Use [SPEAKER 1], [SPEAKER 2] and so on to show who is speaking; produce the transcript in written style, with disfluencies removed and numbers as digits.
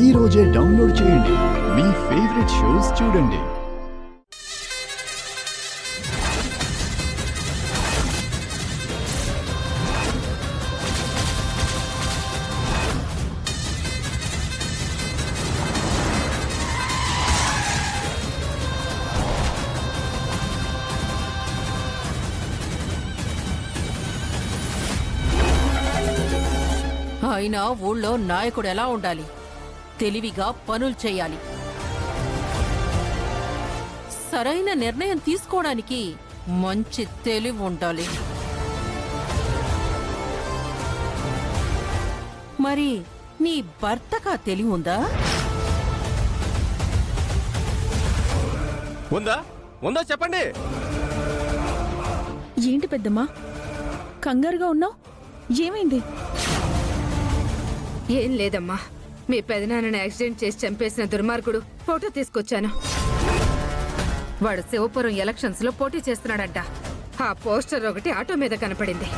[SPEAKER 1] ఈ రోజే డౌన్లోడ్ చేయండి. మీ ఫేవరెట్ షోస్ చూడండి.
[SPEAKER 2] అయినా ఊళ్ళో నాయకుడు ఎలా ఉండాలి? తెలివిగా పనులు చేయాలి. సరైన నిర్ణయం తీసుకోవడానికి మంచి తెలివి ఉండాలి. మరి నీ భర్తకా తెలివి ఉందా?
[SPEAKER 3] ఉందా చెప్పండి.
[SPEAKER 4] ఏంటి పెద్దమ్మా కంగారుగా ఉన్నావు? ఏమైంది?
[SPEAKER 5] ఏం లేదమ్మా, మీ పెదనాన్నని యాక్సిడెంట్ చేసి చంపేసిన దుర్మార్గుడు ఫోటో తీసుకొచ్చాను. వాడు శివపురం ఎలక్షన్స్ లో పోటీ చేస్తున్నాడంట. ఆ పోస్టర్ ఒకటి ఆటో మీద కనపడింది.